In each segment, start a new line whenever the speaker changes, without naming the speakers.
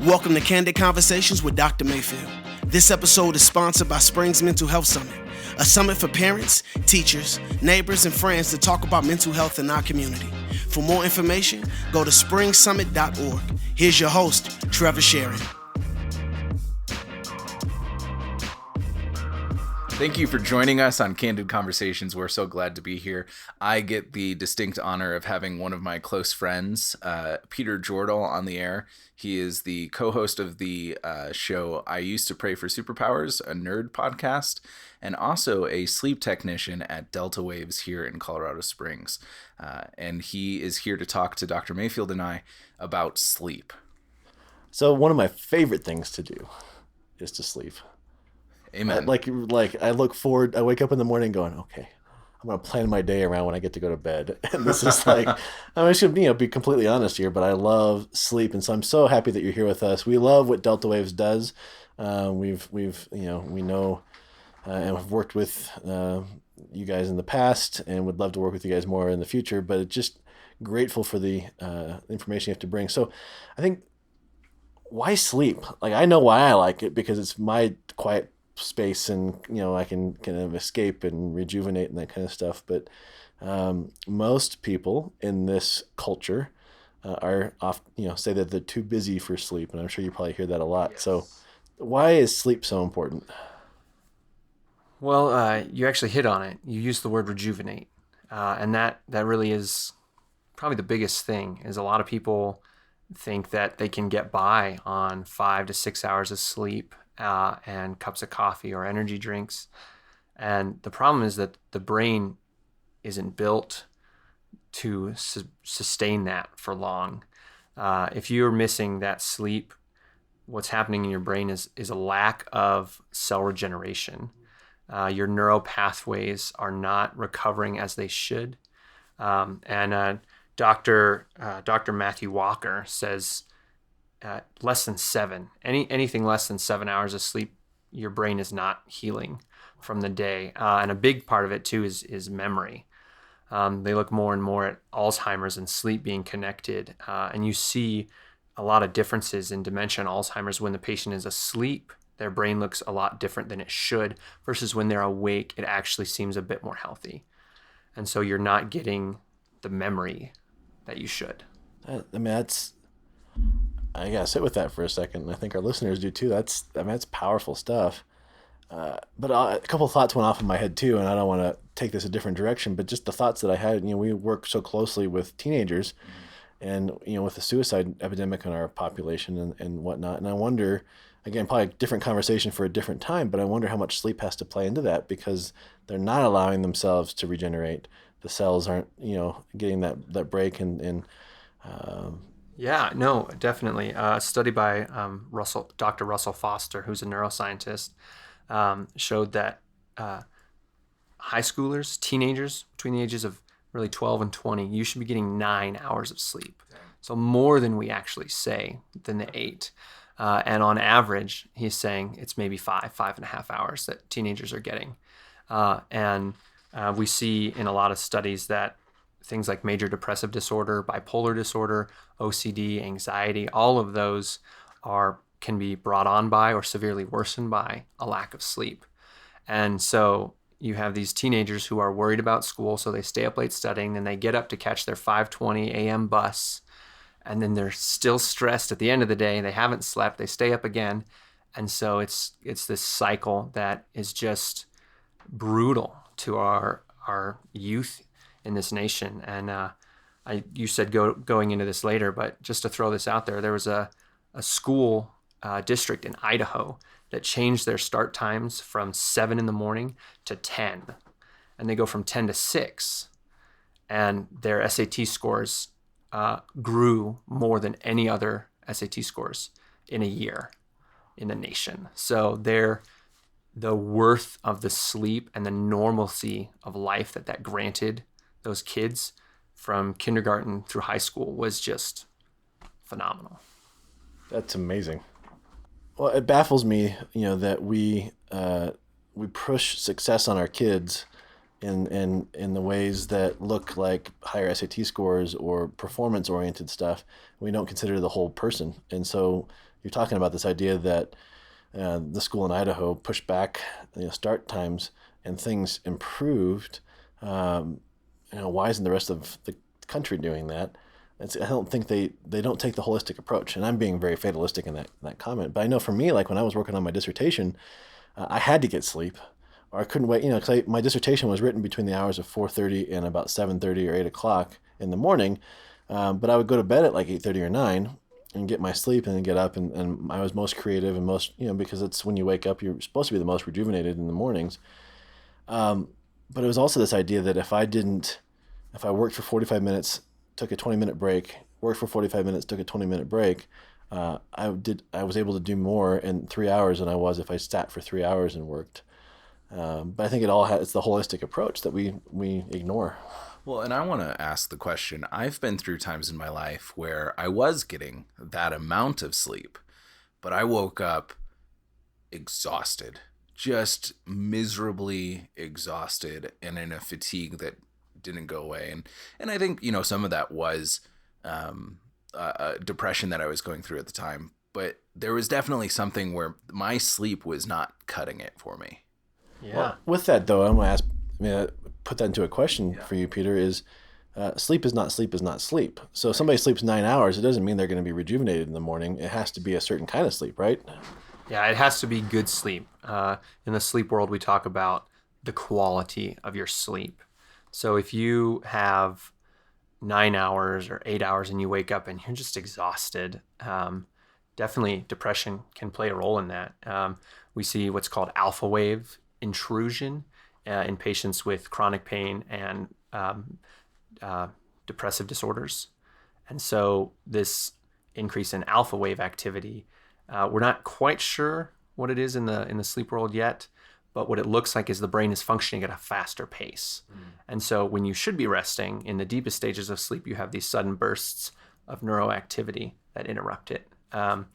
Welcome to Candid Conversations with Dr. Mayfield. This episode is sponsored by Springs Mental Health Summit, a summit for parents, teachers, neighbors, and friends to talk about mental health in our community. For more information, go to springsummit.org. Here's your host, Trever Shirin.
Thank you for joining us on Candid Conversations. We're so glad to be here. I get the distinct honor of having one of my close friends, Peter Jordahl, on the air. He is the co-host of the show I Used to Pray for Superpowers, a nerd podcast, and also a sleep technician at Delta Waves here in Colorado Springs. And he is here to talk to Dr. Mayfield and I about sleep.
So one of my favorite things to do is to sleep.
Amen.
Like I look forward, I wake up in the morning going, okay, I'm going to plan my day around when I get to go to bed. And this is like, I'm just going to be completely honest here, but I love sleep. And so I'm so happy that you're here with us. We love what Delta Waves does. We know and have worked with you guys in the past and would love to work with you guys more in the future, but it's just grateful for the information you have to bring. So I think, why sleep? Like, I know why I like it, because it's my quiet space, and I can kind of escape and rejuvenate and that kind of stuff. But most people in this culture are off, say that they're too busy for sleep, and I'm sure you probably hear that a lot. Yes. So why is sleep so important?
Well, you actually hit on it. You used the word rejuvenate, and that really is probably the biggest thing. Is a lot of people think that they can get by on 5 to 6 hours of sleep and cups of coffee or energy drinks. And the problem is that the brain isn't built to sustain that for long. If you're missing that sleep, what's happening in your brain is a lack of cell regeneration. Your neural pathways are not recovering as they should. Dr. Matthew Walker says less than 7, anything less than 7 hours of sleep, your brain is not healing from the day. And a big part of it too is memory. They look more and more at Alzheimer's and sleep being connected. And you see a lot of differences in dementia and Alzheimer's. When the patient is asleep, their brain looks a lot different than it should, versus when they're awake, it actually seems a bit more healthy. And so you're not getting the memory that you should.
I gotta sit with that for a second, and I think our listeners do too. That's powerful stuff. But a couple of thoughts went off in my head too, and I don't want to take this a different direction, but just the thoughts that I had. We work so closely with teenagers, and with the suicide epidemic in our population and whatnot. And I wonder, again, probably a different conversation for a different time, but I wonder how much sleep has to play into that, because they're not allowing themselves to regenerate. The cells aren't, getting that break
Yeah, no, definitely. A study by Dr. Russell Foster, who's a neuroscientist, showed that high schoolers, teenagers between the ages of really 12 and 20, you should be getting 9 hours of sleep. So more than we actually say, than the 8. And on average, he's saying it's maybe 5.5 hours that teenagers are getting. We see in a lot of studies that things like major depressive disorder, bipolar disorder, OCD, anxiety, all of those can be brought on by or severely worsened by a lack of sleep. And so you have these teenagers who are worried about school, so they stay up late studying, then they get up to catch their 5:20 a.m. bus, and then they're still stressed at the end of the day. They haven't slept, they stay up again. And so it's this cycle that is just brutal to our youth in this nation. And you said going into this later, but just to throw this out there, there was a school district in Idaho that changed their start times from 7 in the morning to 10, and they go from 10 to 6, and their SAT scores grew more than any other SAT scores in a year in the nation. So the worth of the sleep and the normalcy of life that granted those kids from kindergarten through high school was just phenomenal.
That's amazing. Well, it baffles me, that we push success on our kids in the ways that look like higher SAT scores or performance-oriented stuff. We don't consider the whole person. And so you're talking about this idea that the school in Idaho pushed back start times and things improved. Why isn't the rest of the country doing that? I don't think they don't take the holistic approach. And I'm being very fatalistic in that comment. But I know for me, like when I was working on my dissertation, I had to get sleep, or I couldn't wait, because my dissertation was written between the hours of 4:30 and about 7:30 or 8 o'clock in the morning. But I would go to bed at like 8:30 or 9 and get my sleep and then get up. And I was most creative and most, because it's when you wake up, you're supposed to be the most rejuvenated in the mornings. But it was also this idea that if I worked for 45 minutes, took a 20-minute break, worked for 45 minutes, took a 20-minute break, I was able to do more in 3 hours than I was if I sat for 3 hours and worked. But I think it's the holistic approach that we ignore.
Well, and I want to ask the question. I've been through times in my life where I was getting that amount of sleep, but I woke up exhausted, just miserably exhausted, and in a fatigue that didn't go away. And I think, some of that was depression that I was going through at the time, but there was definitely something where my sleep was not cutting it for me.
Yeah.
Well, with that though, I'm going to put that into a question for you, Peter, is sleep is not sleep. So if somebody sleeps 9 hours, it doesn't mean they're going to be rejuvenated in the morning. It has to be a certain kind of sleep, right?
Yeah, it has to be good sleep. In the sleep world, we talk about the quality of your sleep. So if you have 9 hours or 8 hours and you wake up and you're just exhausted, definitely depression can play a role in that. We see what's called alpha wave intrusion in patients with chronic pain and depressive disorders. And so this increase in alpha wave activity, we're not quite sure what it is in the sleep world yet, but what it looks like is the brain is functioning at a faster pace. And so when you should be resting in the deepest stages of sleep, you have these sudden bursts of neuroactivity that interrupt it. And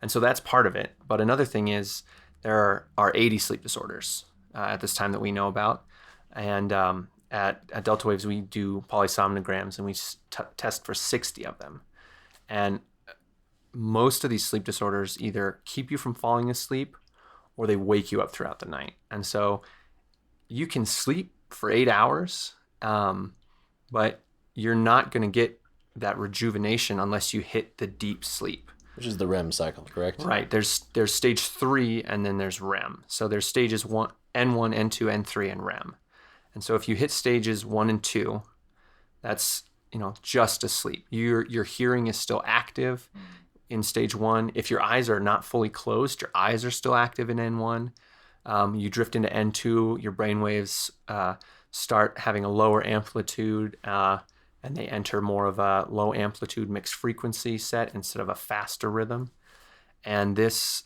so that's part of it. But another thing is there are 80 sleep disorders at this time that we know about. And at Delta Waves, we do polysomnograms and we test for 60 of them. And most of these sleep disorders either keep you from falling asleep or they wake you up throughout the night. And so you can sleep for 8 hours, but you're not going to get that rejuvenation unless you hit the deep sleep.
Which is the REM cycle, correct?
Right. There's stage 3 and then there's REM. So there's stages N1, N2, N3, and REM. And so if you hit stages 1 and 2, that's just asleep. Your hearing is still active in stage 1. If your eyes are not fully closed, your eyes are still active in N1. You drift into N2, your brain waves start having a lower amplitude, and they enter more of a low amplitude mixed frequency set instead of a faster rhythm. And that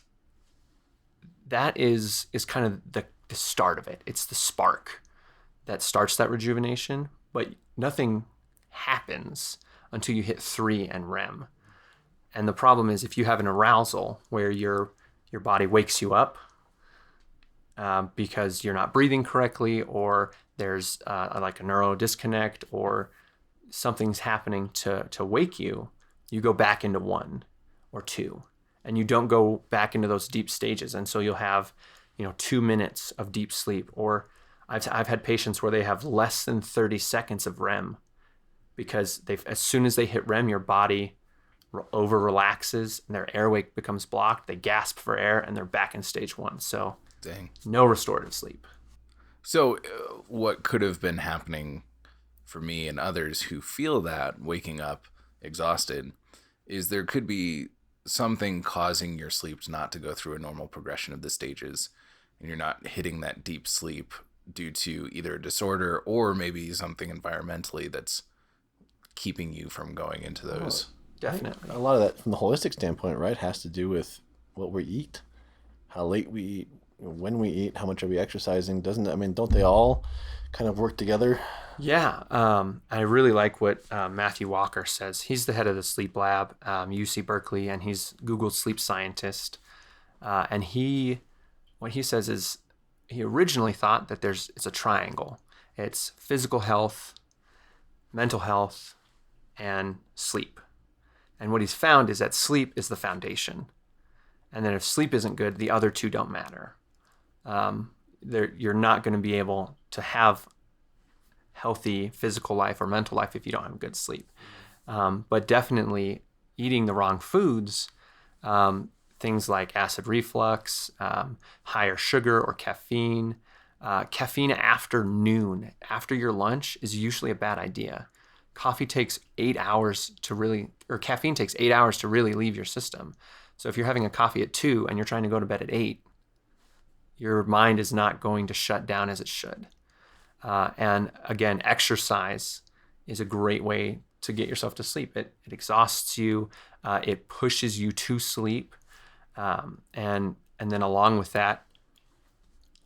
is kind of the start of it. It's the spark that starts that rejuvenation, but nothing happens until you hit 3 and REM. And the problem is if you have an arousal where your body wakes you up because you're not breathing correctly, or there's like a neuro disconnect, or something's happening to wake you, you go back into 1 or 2, and you don't go back into those deep stages. And so you'll have 2 minutes of deep sleep, or I've had patients where they have less than 30 seconds of REM because as soon as they hit REM, your body over relaxes and their airway becomes blocked. They gasp for air and they're back in stage 1. So
Dang.
No restorative sleep.
So what could have been happening for me and others who feel that waking up exhausted is there could be something causing your sleep not to go through a normal progression of the stages, and you're not hitting that deep sleep due to either a disorder or maybe something environmentally that's keeping you from going into those.
Definitely.
A lot of that from the holistic standpoint, right, has to do with what we eat, how late we eat, when we eat, how much are we exercising. Don't they all kind of work together?
Yeah. I really like what Matthew Walker says. He's the head of the sleep lab, UC Berkeley, and he's Google's sleep scientist. And what he says is he originally thought that it's a triangle. It's physical health, mental health, and sleep. And what he's found is that sleep is the foundation. And then if sleep isn't good, the other two don't matter. You're not going to be able to have healthy physical life or mental life if you don't have good sleep. But definitely eating the wrong foods, things like acid reflux, higher sugar or caffeine. Caffeine after noon, after your lunch, is usually a bad idea. Caffeine takes 8 hours to really leave your system. So if you're having a coffee at 2 and you're trying to go to bed at 8, your mind is not going to shut down as it should. And again, exercise is a great way to get yourself to sleep. It exhausts you. It pushes you to sleep. And then along with that,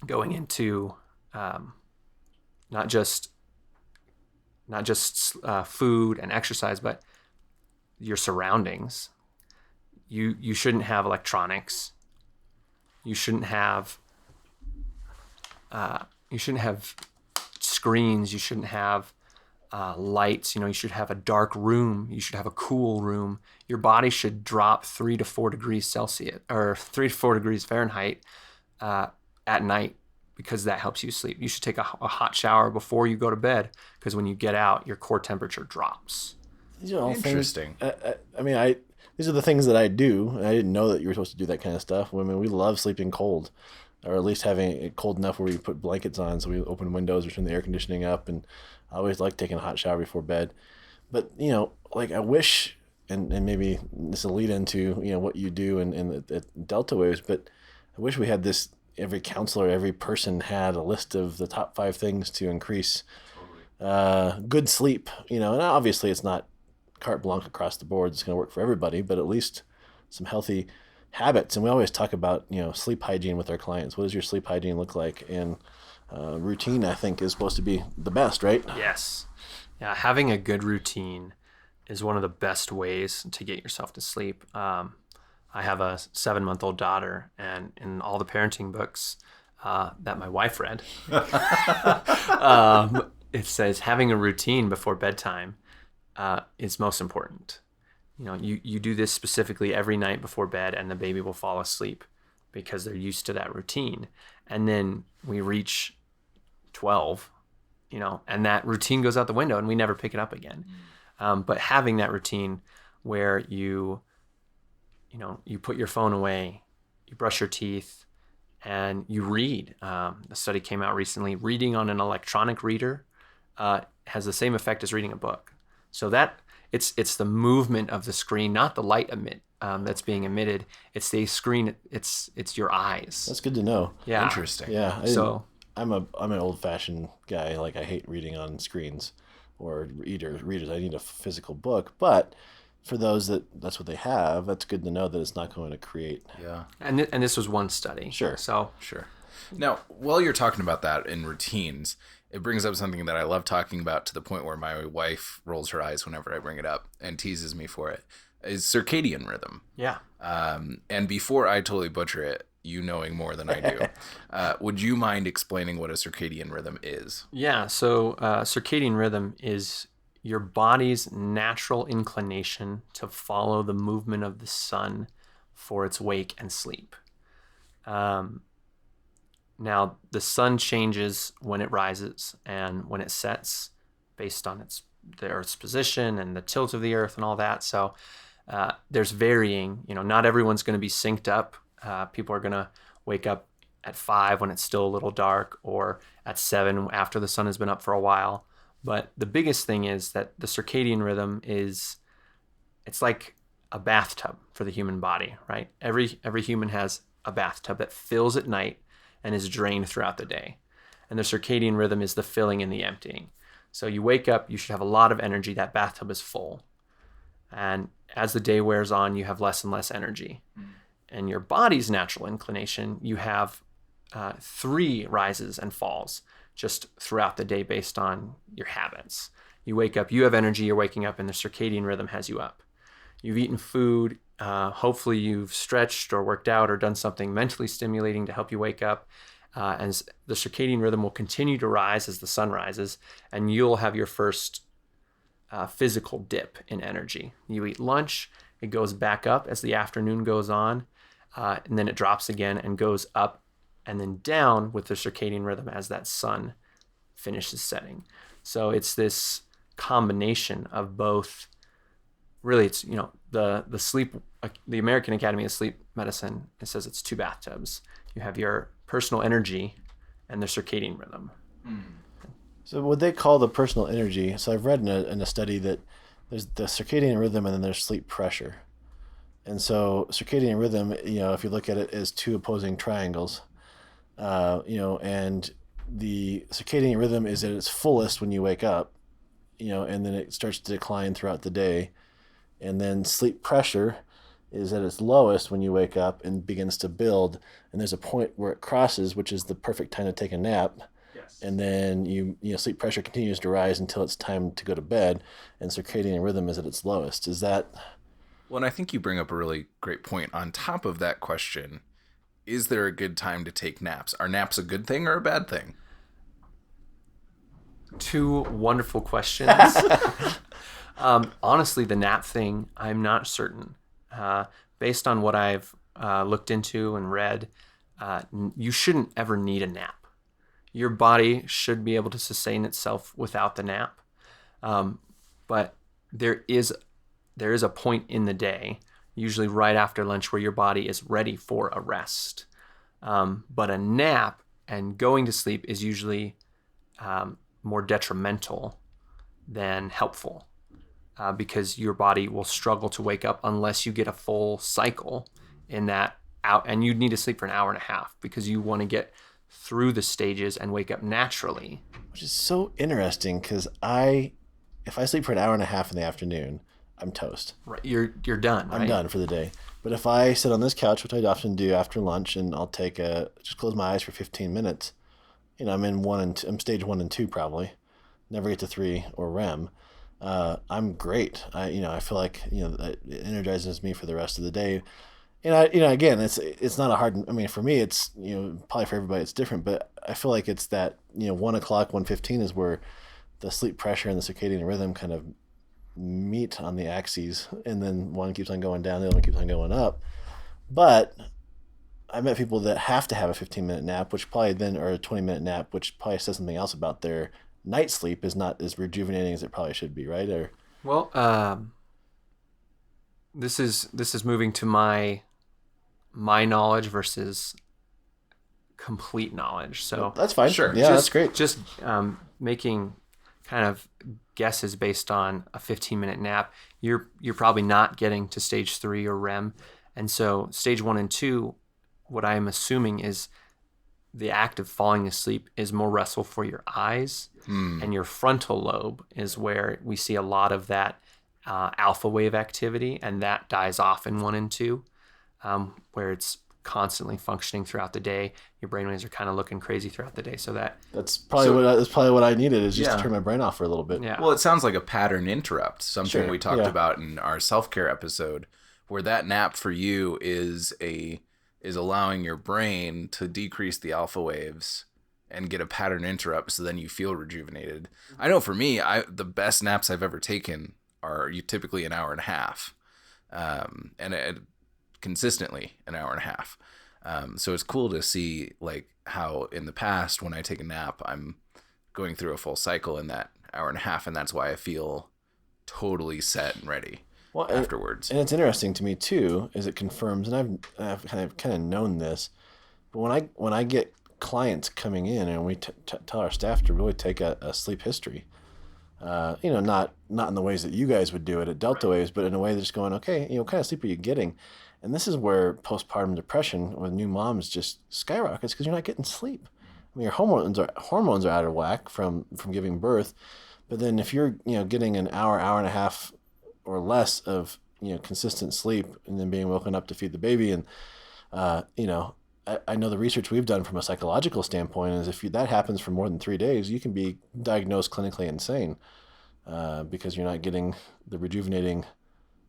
going into not just food and exercise, but your surroundings. You shouldn't have electronics. You shouldn't have screens. You shouldn't have lights. You should have a dark room. You should have a cool room. Your body should drop 3 to 4 degrees Celsius or 3 to 4 degrees Fahrenheit at night, because that helps you sleep. You should take a hot shower before you go to bed, because when you get out, your core temperature drops.
These are all
Interesting.
things. These are the things that I do. I didn't know that you were supposed to do that kind of stuff. I mean, we love sleeping cold, or at least having it cold enough where we put blankets on, so we open windows or turn the air conditioning up. And I always like taking a hot shower before bed. But I wish, and maybe this will lead into what you do in the Delta Waves. But I wish we had this. Every counselor, every person had a list of the top 5 things to increase good sleep. And obviously it's not carte blanche across the board. It's going to work for everybody, but at least some healthy habits. And we always talk about sleep hygiene with our clients. What does your sleep hygiene look like? And routine, I think, is supposed to be the best, right?
Yes. Yeah, having a good routine is one of the best ways to get yourself to sleep. I have a 7-month-old daughter, and in all the parenting books that my wife read, it says having a routine before bedtime is most important. You do this specifically every night before bed, and the baby will fall asleep because they're used to that routine. And then we reach 12, and that routine goes out the window, and we never pick it up again. But having that routine where you put your phone away, you brush your teeth, and you read. A study came out recently. Reading on an electronic reader has the same effect as reading a book. So that it's the movement of the screen, not the light that's being emitted. It's the screen. It's your eyes.
That's good to know.
Yeah.
Interesting.
Yeah. I'm an old-fashioned guy. Like, I hate reading on screens or readers. I need a physical book, but for those that's what they have, that's good to know that it's not going to create.
Yeah.
And this was one study.
Sure.
Sure. Now, while you're talking about that in routines, it brings up something that I love talking about, to the point where my wife rolls her eyes whenever I bring it up and teases me for it, is circadian rhythm.
Yeah.
And before I totally butcher it, you knowing more than I do, would you mind explaining what a circadian rhythm is?
Yeah. So circadian rhythm is your body's natural inclination to follow the movement of the sun for its wake and sleep. Now, the sun changes when it rises and when it sets based on the Earth's position and the tilt of the Earth and all that. So there's varying, not everyone's going to be synced up. People are going to wake up at 5 when it's still a little dark, or at 7 after the sun has been up for a while. But the biggest thing is that the circadian rhythm it's like a bathtub for the human body, right? Every human has a bathtub that fills at night and is drained throughout the day. And the circadian rhythm is the filling and the emptying. So you wake up, you should have a lot of energy. That bathtub is full. And as the day wears on, you have less and less energy. And your body's natural inclination, you have 3 rises and falls just throughout the day based on your habits. You wake up, you have energy, you're waking up, and the circadian rhythm has you up. You've eaten food, hopefully you've stretched or worked out or done something mentally stimulating to help you wake up, and the circadian rhythm will continue to rise as the sun rises, and you'll have your first physical dip in energy. You eat lunch, it goes back up as the afternoon goes on, and then it drops again and goes up and then down with the circadian rhythm as that sun finishes setting. So it's this combination of both. Really, it's, the sleep, the American Academy of Sleep Medicine, it says it's 2 bathtubs. You have your personal energy and the circadian rhythm.
So what they call the personal energy, so I've read in a study that there's the circadian rhythm and then there's sleep pressure. And so circadian rhythm, if you look at it as 2 opposing triangles, and the circadian rhythm is at its fullest when you wake up, and then it starts to decline throughout the day. And then sleep pressure is at its lowest when you wake up and begins to build. And there's a point where it crosses, which is the perfect time to take a nap.
Yes.
And then sleep pressure continues to rise until it's time to go to bed, and circadian rhythm is at its lowest. Is that?
Well, and I think you bring up a really great point. On top of that question, is there a good time to take naps? Are naps a good thing or a bad thing?
2 wonderful questions. Honestly, the nap thing, I'm not certain. Based on what I've looked into and read, you shouldn't ever need a nap. Your body should be able to sustain itself without the nap. But there is a point in the day, usually right after lunch, where your body is ready for a rest. But a nap and going to sleep is usually more detrimental than helpful. Because your body will struggle to wake up unless you get a full cycle in that out, and you'd need to sleep for an hour and a half because you want to get through the stages and wake up naturally.
Which is so interesting because if I sleep for an hour and a half in the afternoon, I'm toast.
Right, you're done. Right?
I'm done for the day. But if I sit on this couch, which I often do after lunch, and I'll just close my eyes for 15 minutes, I'm in I'm stage 1 and 2 probably, never get to 3 or REM. I'm great. I feel like, it energizes me for the rest of the day. And again, it's not a hard, for me, it's, probably for everybody it's different, but I feel like it's that, 1 o'clock, 1:15 is where the sleep pressure and the circadian rhythm kind of meet on the axes. And then one keeps on going down, the other one keeps on going up. But I met people that have to have a 15-minute nap, which probably then, or a 20-minute nap, which probably says something else about their night sleep is not as rejuvenating as it probably should be, right? Or
this is moving to my knowledge versus complete knowledge. So
that's fine.
Sure.
Yeah, that's great.
Just making kind of guesses based on a 15-minute nap. You're probably not getting to stage 3 or REM, and so stage 1 and 2, what I am assuming is the act of falling asleep is more restful for your eyes, and your frontal lobe is where we see a lot of that alpha wave activity, and that dies off in 1 and 2, where it's constantly functioning throughout the day. Your brainwaves are kind of looking crazy throughout the day, so
that's probably what I needed is just to turn my brain off for a little bit.
Yeah.
Well, it sounds like a pattern interrupt, something we talked
Yeah.
about in our self-care episode, where that nap for you is allowing your brain to decrease the alpha waves and get a pattern interrupt, so then you feel rejuvenated. I know for me, the best naps I've ever taken are typically an hour and a half, consistently an hour and a half. So it's cool to see like how in the past when I take a nap, I'm going through a full cycle in that hour and a half, and that's why I feel totally set and ready afterwards.
And it's interesting to me too, is it confirms, and I've kind of known this, but when I get clients coming in and we tell our staff to really take a sleep history, not in the ways that you guys would do it at Delta Waves, but in a way that's just going, okay, what kind of sleep are you getting? And this is where postpartum depression with new moms just skyrockets because you're not getting sleep. Your hormones are out of whack from giving birth, but then if you're getting an hour and a half or less of consistent sleep and then being woken up to feed the baby, and I know the research we've done from a psychological standpoint is if that happens for more than 3 days, you can be diagnosed clinically insane because you're not getting the rejuvenating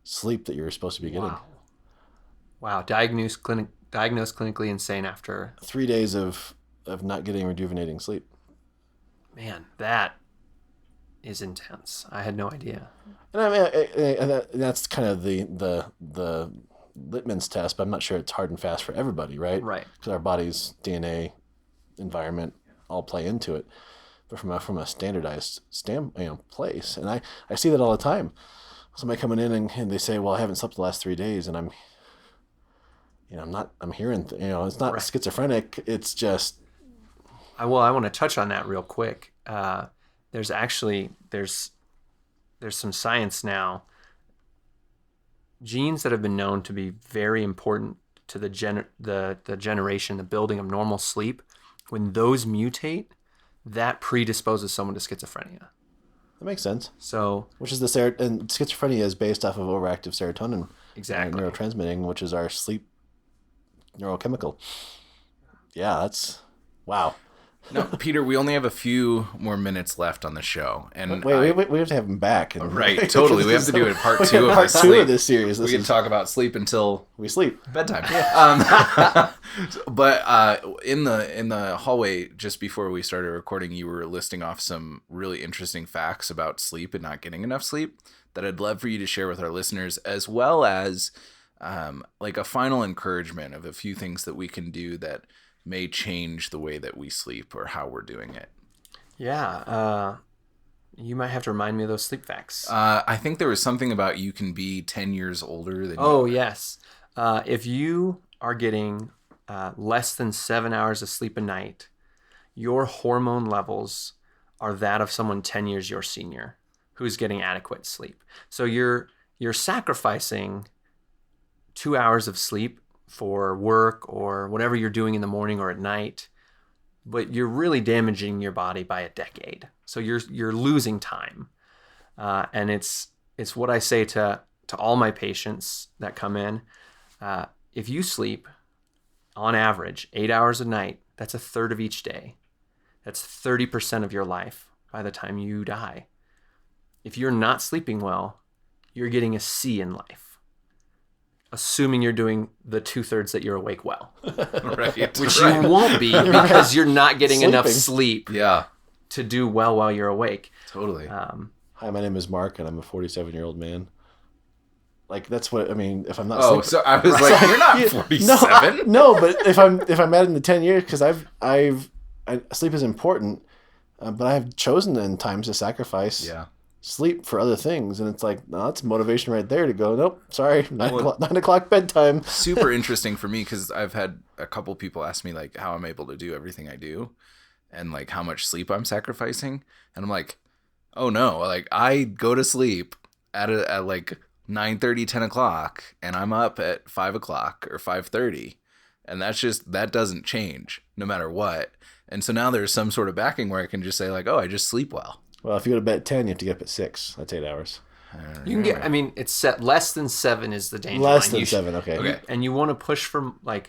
sleep that you're supposed to be getting.
Wow. Diagnosed clinically insane after
3 days of of not getting rejuvenating sleep.
Man, that is intense. I had no idea.
And I mean, that's kind of the litmus test, but I'm not sure it's hard and fast for everybody, right?
Right.
Because our body's DNA, environment all play into it. But from a standardized place, and I see that all the time. Somebody coming in and they say, "Well, I haven't slept the last 3 days," and I'm hearing, it's not
Right.
schizophrenic. It's just.
I want to touch on that real quick. There's some science now. Genes that have been known to be very important to the generation, the building of normal sleep, when those mutate, that predisposes someone to schizophrenia.
That makes sense.
So,
Which is and schizophrenia is based off of overactive serotonin.
Exactly.
Neurotransmitting, which is our sleep neurochemical. Yeah, that's wow.
No, Peter, we only have a few more minutes left on the show, and
we have to have him back.
Right, totally. We have to do a part two of
part
our
two
sleep.
of this series.
We can talk about sleep until
we sleep.
bedtime. But in the hallway just before we started recording, you were listing off some really interesting facts about sleep and not getting enough sleep that I'd love for you to share with our listeners, as well as like a final encouragement of a few things that we can do that may change the way that we sleep or how we're doing it.
yeah, you might have to remind me of those sleep facts.
I think there was something about you can be 10 years older than
Oh,
you.
yes. If you are getting less than 7 hours of sleep a night, your hormone levels are that of someone 10 years your senior who's getting adequate sleep. So you're sacrificing 2 hours of sleep for work or whatever you're doing in the morning or at night, but you're really damaging your body by a decade. So you're losing time. And it's what I say to all my patients that come in. If you sleep on average 8 hours a night, that's a third of each day. That's 30% of your life by the time you die. If you're not sleeping well, you're getting a C in life, assuming you're doing the 2/3 that you're awake well,
Right.
which you won't be because you're not getting enough
Sleeping.
sleep
Yeah,
to do well while you're awake.
totally.
Hi, my name is Mark, and I'm a 47-year-old man. Like that's what I mean. If I'm not
Oh,
sleeping,
so I was like, you're not 47.
No, but if I'm adding the 10 years, because sleep is important, but I've chosen in times to sacrifice
Yeah.
sleep for other things, and it's like, no, that's motivation right there to go. Nope, sorry, 9 o'clock bedtime.
Super interesting for me because I've had a couple people ask me like how I'm able to do everything I do and like how much sleep I'm sacrificing. And I'm like, oh no, like I go to sleep at like 9:30, 10 o'clock, and I'm up at 5 o'clock or 5:30. And that doesn't change no matter what. And so now there's some sort of backing where I can just say like, oh, I just sleep well.
Well, if you go to bed at 10, you have to get up at 6. That's 8 hours.
You can get, I mean, it's set less than 7 is the danger
Less
line.
than
You should-
7, okay.
Okay.
And you want to push for more. More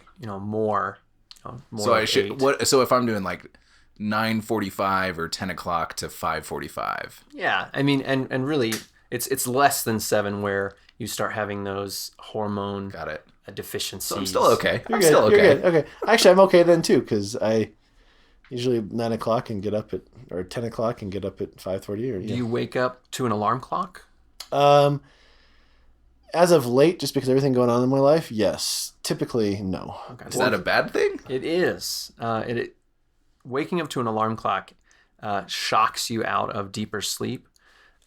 So
like
I should
8.
So if I'm doing like 9:45 or 10 o'clock to 5:45.
Yeah, I mean, and really, it's less than 7 where you start having those hormone
Got it.
deficiencies.
So I'm still okay.
You're
I'm
good.
still okay.
You're good. Okay. Actually, I'm okay then too, because I usually 9 o'clock and get up at, or 10 o'clock and get up at 5:30. Or
Do you wake up to an alarm clock?
As of late, just because everything going on in my life, yes. Typically, no.
Okay.
Is that a bad thing?
It is. Waking up to an alarm clock shocks you out of deeper sleep,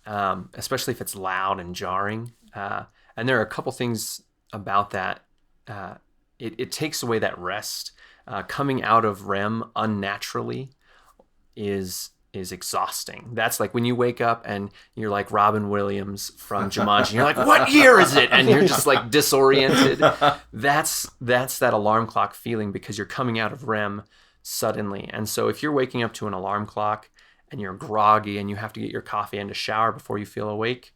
especially if it's loud and jarring. And there are a couple things about that. It takes away that rest. Coming out of REM unnaturally is exhausting. That's like when you wake up and you're like Robin Williams from Jumanji. You're like, what year is it? And you're just like disoriented. That's that alarm clock feeling because you're coming out of REM suddenly. And so if you're waking up to an alarm clock and you're groggy and you have to get your coffee and a shower before you feel awake,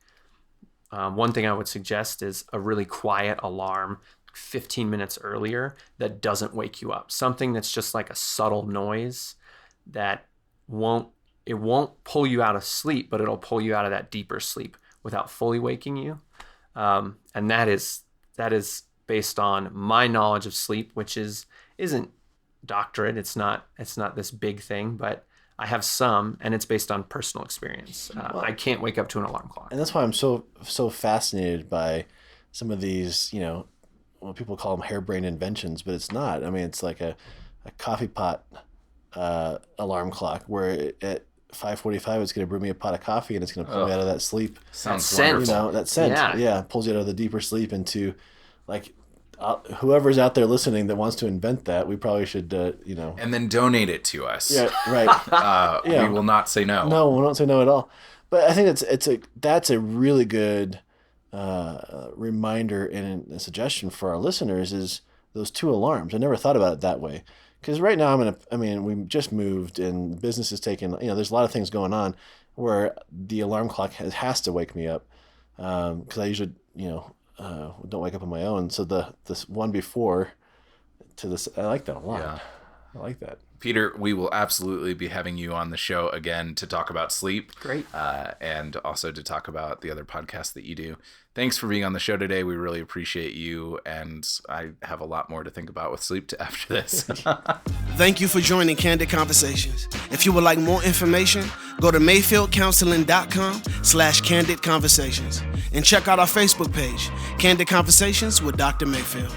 one thing I would suggest is a really quiet alarm 15 minutes earlier that doesn't wake you up. Something that's just like a subtle noise that won't pull you out of sleep, but it'll pull you out of that deeper sleep without fully waking you. And that is based on my knowledge of sleep, which isn't doctorate. It's not this big thing, but I have some, and it's based on personal experience. I can't wake up to an alarm clock.
And that's why I'm so fascinated by some of these, well, people call them harebrained inventions, but it's not. I mean, it's like a coffee pot alarm clock where at 5:45 it's going to brew me a pot of coffee and it's going to pull me out of that sleep.
Sounds
wonderful.
That scent. Yeah, pulls you out of the deeper sleep into, like, whoever's out there listening that wants to invent that, we probably should,
And then donate it to us.
Yeah, right.
We will not say no.
No, we won't say no at all. But I think that's a really good reminder and a suggestion for our listeners is those 2 alarms. I never thought about it that way. Because right now we just moved and business is taking, there's a lot of things going on where the alarm clock has to wake me up. Because I usually, don't wake up on my own. So this one before to this, I like that a lot.
Yeah.
I like that.
Peter, we will absolutely be having you on the show again to talk about sleep.
Great.
And also to talk about the other podcasts that you do. Thanks for being on the show today. We really appreciate you. And I have a lot more to think about with sleep after this.
Thank you for joining Candid Conversations. If you would like more information, go to mayfieldcounseling.com/Candid Conversations and check out our Facebook page, Candid Conversations with Dr. Mayfield.